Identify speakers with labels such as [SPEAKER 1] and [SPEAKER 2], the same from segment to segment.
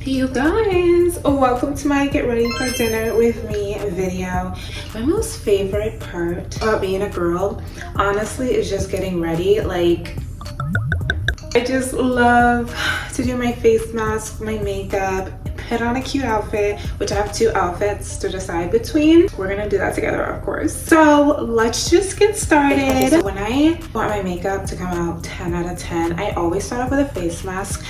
[SPEAKER 1] You guys, welcome to my get ready for dinner with me video. My most favorite part about being a girl, honestly, is just getting ready. Like, I just love to do my face mask, my makeup, put on a cute outfit, which I have two outfits to decide between. We're gonna do that together, of course. So let's just get started. Okay, so when I want my makeup to come out 10 out of 10, I always start off with a face mask.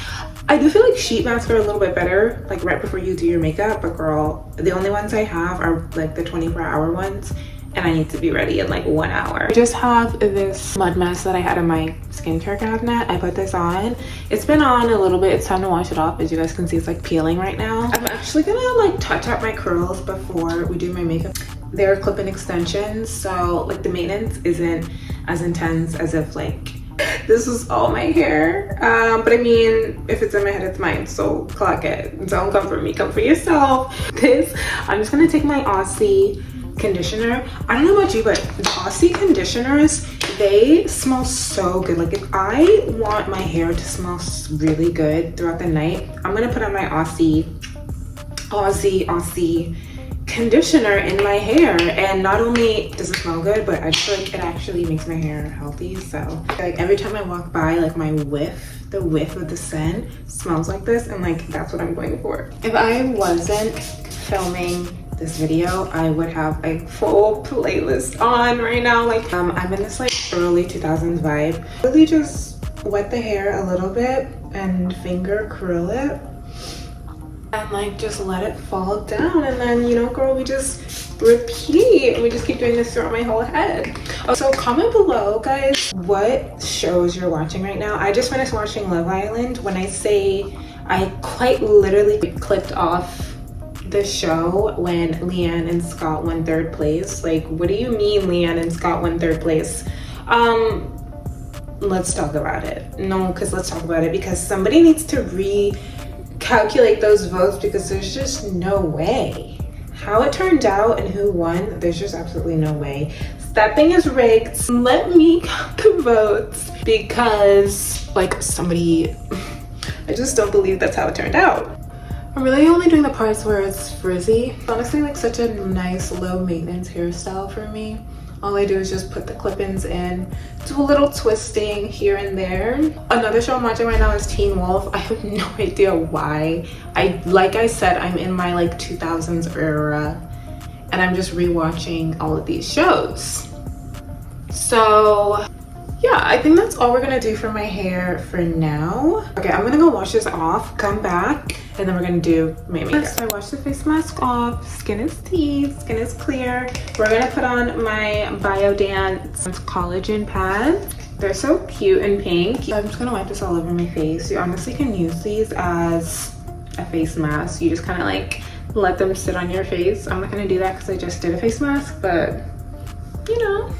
[SPEAKER 1] I do feel like sheet masks are a little bit better, like right before you do your makeup, but girl, the only ones I have are like the 24-hour ones, and I need to be ready in like 1 hour. I just have this mud mask that I had in my skincare cabinet. I put this on. It's been on a little bit. It's time to wash it off. As you guys can see, it's like peeling right now. I'm actually gonna like touch up my curls before we do my makeup. They're clip-in extensions, so like the maintenance isn't as intense as if like this is all my hair. But I mean, if it's in my head, it's mine, so clock it. Don't come for me, come for yourself. I'm just gonna take my Aussie conditioner. I don't know about you, but the Aussie conditioners, they smell so good. Like if I want my hair to smell really good throughout the night, I'm gonna put on my Aussie conditioner in my hair, and not only does it smell good, but I feel like it actually makes my hair healthy. So like every time I walk by, like my the whiff of the scent smells like this, and like that's what I'm going for. If I wasn't filming this video, I would have a full playlist on right now. Like I'm in this like early 2000s vibe. Really just wet the hair a little bit and finger curl it and like just let it fall down, and then, you know, girl, we just repeat. We just keep doing this throughout my whole head. Also, comment below, guys, what shows you're watching right now. I just finished watching Love Island. When I say I quite literally clicked off the show when Leanne and Scott won 3rd place. Like, what do you mean Leanne and Scott won 3rd place? Let's talk about it. No, because let's talk about it, because somebody needs to recalculate those votes, because there's just no way. How it turned out and who won, there's just absolutely no way. That thing is rigged. Let me count the votes, because like somebody, I just don't believe that's how it turned out. I'm really only doing the parts where it's frizzy. Honestly, like such a nice low maintenance hairstyle for me. All I do is just put the clip-ins in, do a little twisting here and there. Another show I'm watching right now is Teen Wolf. I have no idea why. Like I said, I'm in my like 2000s era, and I'm just rewatching all of these shows. So yeah, I think that's all we're gonna do for my hair for now. Okay, I'm gonna go wash this off, come back, and then we're gonna do my makeup. So I washed the face mask off. Skin is tea, skin is clear. We're gonna put on my Biodance collagen pads. They're so cute and pink. I'm just gonna wipe this all over my face. You honestly can use these as a face mask. You just kind of like let them sit on your face. I'm not gonna do that because I just did a face mask, but you know,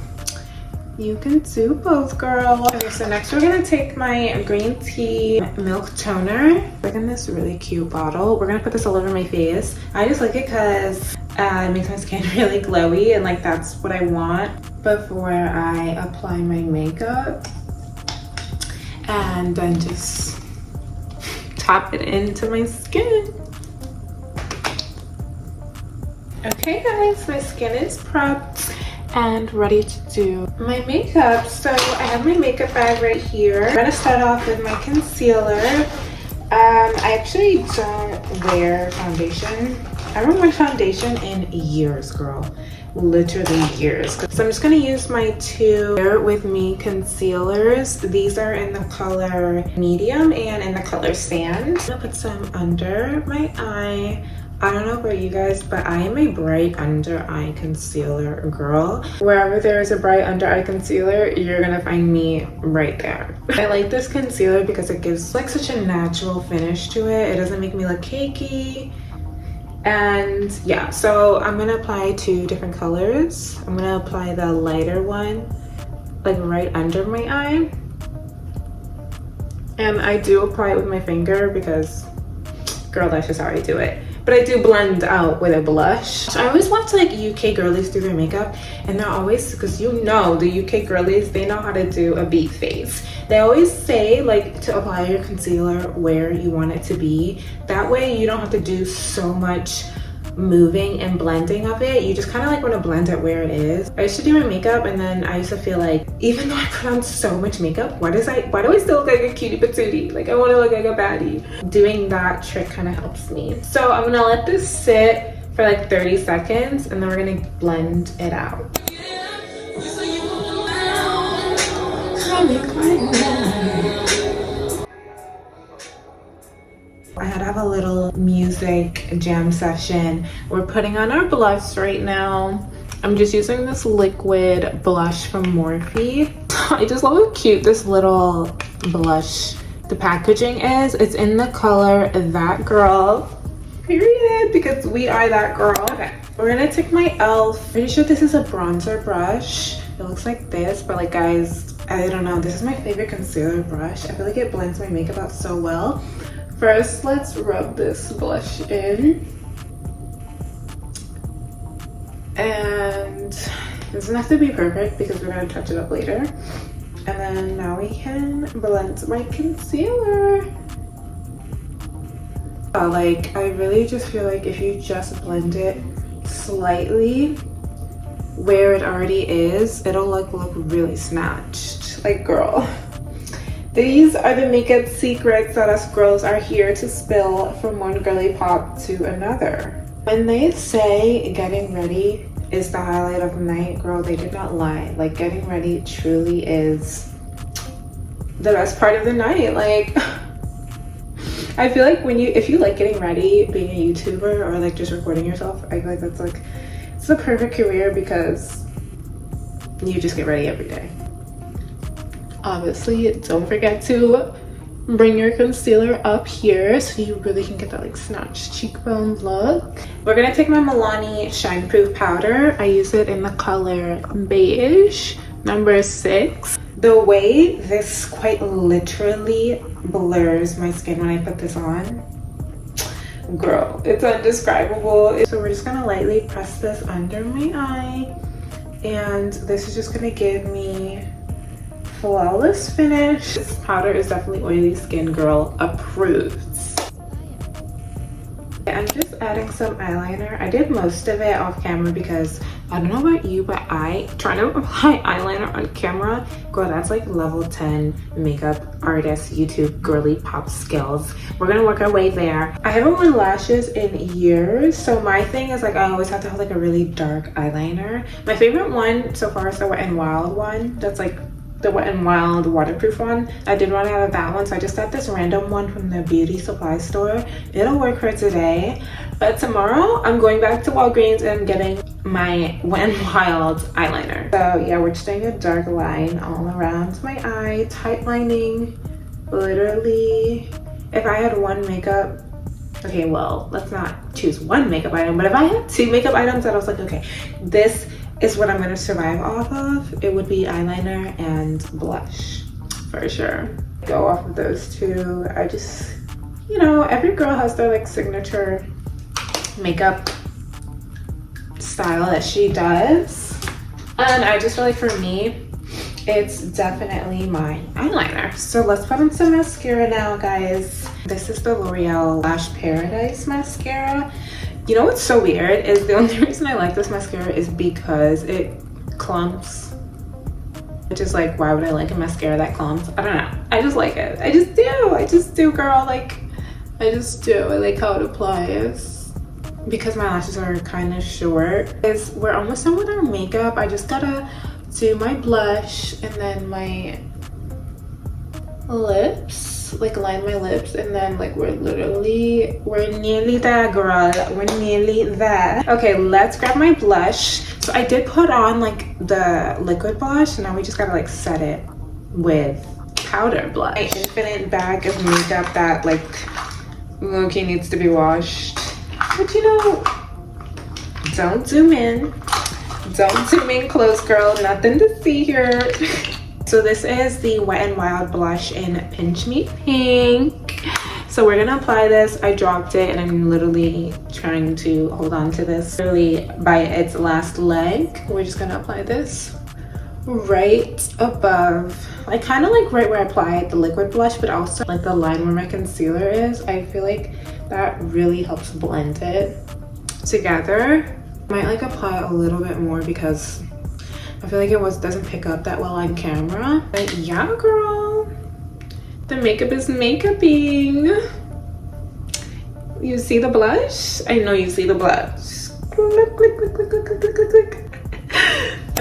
[SPEAKER 1] you can do both, girl. Okay, so next we're gonna take my green tea milk toner. We're in this really cute bottle. We're gonna put this all over my face. I just like it because it makes my skin really glowy, and like that's what I want before I apply my makeup. And then just tap it into my skin. Okay guys, my skin is prepped and ready to do my makeup. So I have my makeup bag right here. I'm gonna start off with my concealer. I actually don't wear foundation. I haven't worn foundation in years, girl. Literally years. So I'm just gonna use my two Bear With Me concealers. These are in the color medium and in the color sand. I'm gonna put some under my eye. I don't know about you guys, but I am a bright under eye concealer girl. Wherever there is a bright under eye concealer, you're gonna find me right there. I like this concealer because it gives like such a natural finish to it. It doesn't make me look cakey. And yeah, so I'm gonna apply 2 different colors. I'm gonna apply the lighter one like right under my eye. And I do apply it with my finger because Girl, that's just how I do it. But I do blend out with a blush. So I always watch like UK girlies do their makeup, and they're always, because you know the UK girlies, they know how to do a beat face. They always say like to apply your concealer where you want it to be. That way you don't have to do so much moving and blending of it. You just kind of like want to blend it where it is. I used to do my makeup, and then I used to feel like even though I put on so much makeup, why do I still look like a cutie patootie? Like I want to look like a baddie. Doing that trick kind of helps me. So I'm gonna let this sit for like 30 seconds, and then we're gonna blend it out. I had to have a little music jam session. We're putting on our blush right now. I'm just using this liquid blush from Morphe. I just love how cute this little blush, the packaging is. It's in the color That Girl, period, because we are that girl. Okay, we're gonna take my e.l.f. Pretty sure this is a bronzer brush. It looks like this, but like guys, I don't know. This is my favorite concealer brush. I feel like it blends my makeup out so well. First, let's rub this blush in. And it doesn't have to be perfect because we're gonna touch it up later. And then now we can blend my concealer. Like, I really just feel like if you just blend it slightly where it already is, it'll look really snatched. Like, girl. These are the makeup secrets that us girls are here to spill from one girly pop to another. When they say getting ready is the highlight of the night, girl, they did not lie. Like, getting ready truly is the best part of the night. Like, I feel like if you like getting ready, being a YouTuber or like just recording yourself, I feel like that's like, it's the perfect career because you just get ready every day. Obviously, don't forget to bring your concealer up here so you really can get that like snatched cheekbone look. We're gonna take my Milani Shine Proof powder. I use it in the color beige, number 6. The way this quite literally blurs my skin when I put this on, girl, it's indescribable. So we're just gonna lightly press this under my eye, and this is just gonna give me flawless finish. This powder is definitely oily skin girl approved. I'm just adding some eyeliner. I did most of it off camera because I don't know about you, but trying to apply eyeliner on camera, girl, that's like level 10 makeup artist YouTube girly pop skills. We're gonna work our way there. I haven't worn lashes in years, so my thing is like I always have to have like a really dark eyeliner. My favorite one so far is the Wet n Wild one. That's like the Wet n Wild waterproof one. I did want to have that one, so I just got this random one from the beauty supply store. It'll work for today, but tomorrow I'm going back to Walgreens and getting my Wet n Wild eyeliner. So yeah, we're just doing a dark line all around my eye, tight lining. Literally, if I had one makeup, okay, well, let's not choose one makeup item, but if I had 2 makeup items that I was like, okay, this is what I'm gonna survive off of, it would be eyeliner and blush for sure. Go off of those 2. I just, you know, every girl has their like signature makeup style that she does, and I just feel like for me it's definitely my eyeliner. So let's put on some mascara now, guys. This is the L'Oreal Lash Paradise mascara. You know what's so weird is the only reason I like this mascara is because it clumps, which is like, why would I like a mascara that clumps? I don't know, I just like it. I just do girl, like I just do. I like how it applies. Because my lashes are kind of short, we're almost done with our makeup. I just gotta do my blush and then my lips, like line my lips, and then like we're nearly there, girl. We're nearly there. Okay, let's grab my blush. So I did put on like the liquid blush, and now we just gotta like set it with powder blush. My infinite bag of makeup that like low-key needs to be washed, but you know, don't zoom in close, girl. Nothing to see here. So this is the Wet n Wild blush in Pinch Me Pink. So we're gonna apply this. I dropped it and I'm literally trying to hold on to this literally by its last leg. We're just gonna apply this right above, like kind of like right where I applied the liquid blush, but also like the line where my concealer is. I feel like that really helps blend it together. Might like apply a little bit more because I feel like it doesn't pick up that well on camera. But yeah, girl, the makeup is makeuping. You see the blush? I know you see the blush. Click, click, click, click, click, click, click, click.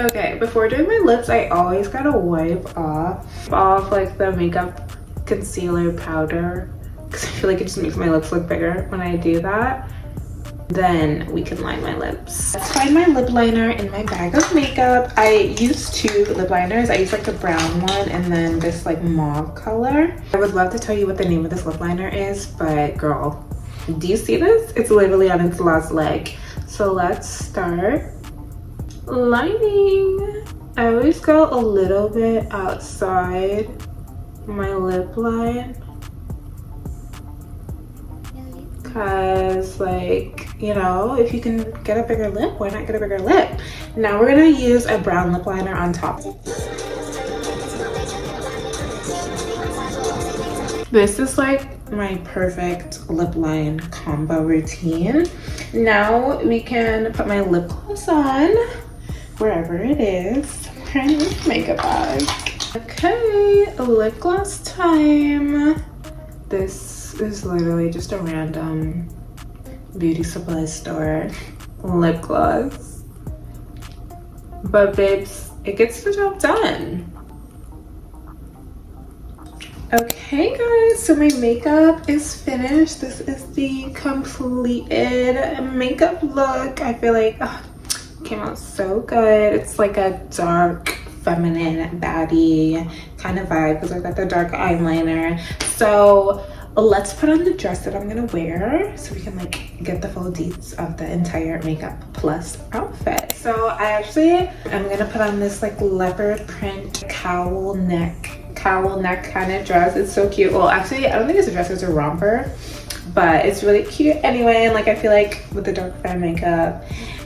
[SPEAKER 1] Okay, before doing my lips, I always gotta wipe off like the makeup concealer powder, because I feel like it just makes my lips look bigger when I do that. Then we can line my lips. Let's find my lip liner in my bag of makeup. I use 2 lip liners. I use like the brown one and then this like mauve color. I would love to tell you what the name of this lip liner is, but girl, do you see this? It's literally on its last leg. So let's start lining. I always go a little bit outside my lip line because, like, you know, if you can get a bigger lip, why not get a bigger lip? Now we're gonna use a brown lip liner on top. This is like my perfect lip line combo routine. Now we can put my lip gloss on wherever it is. Where is this makeup bag? Okay, lip gloss time. This is literally just a random beauty supply store lip gloss. But babes, it gets the job done. Okay guys, so my makeup is finished. This is the completed makeup look. I feel like it came out so good. It's like a dark feminine baddie kind of vibe because I've got the dark eyeliner. So let's put on the dress that I'm gonna wear so we can like get the full deets of the entire makeup plus outfit. So I'm gonna put on this like leopard print cowl neck kind of dress. It's so cute. Well, actually, I don't think it's a dress, it's a romper, but it's really cute anyway. And like, I feel like with the dark brown makeup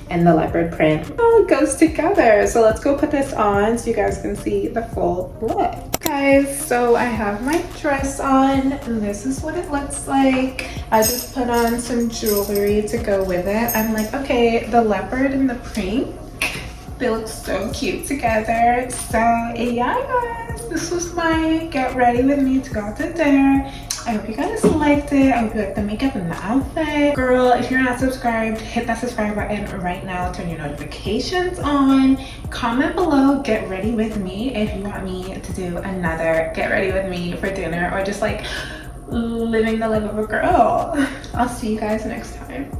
[SPEAKER 1] and the leopard print, oh, it goes together. So let's go put this on so you guys can see the full look. Guys, so I have my dress on and this is what it looks like. I just put on some jewelry to go with it. I'm like, okay, the leopard and the pink, they look so cute together. So yeah guys, this was my get ready with me to go out to dinner. I hope you guys liked it. I hope you liked the makeup and the outfit. Girl, if you're not subscribed, hit that subscribe button right now. Turn your notifications on. Comment below, get ready with me, if you want me to do another get ready with me for dinner or just like living the life of a girl. I'll see you guys next time.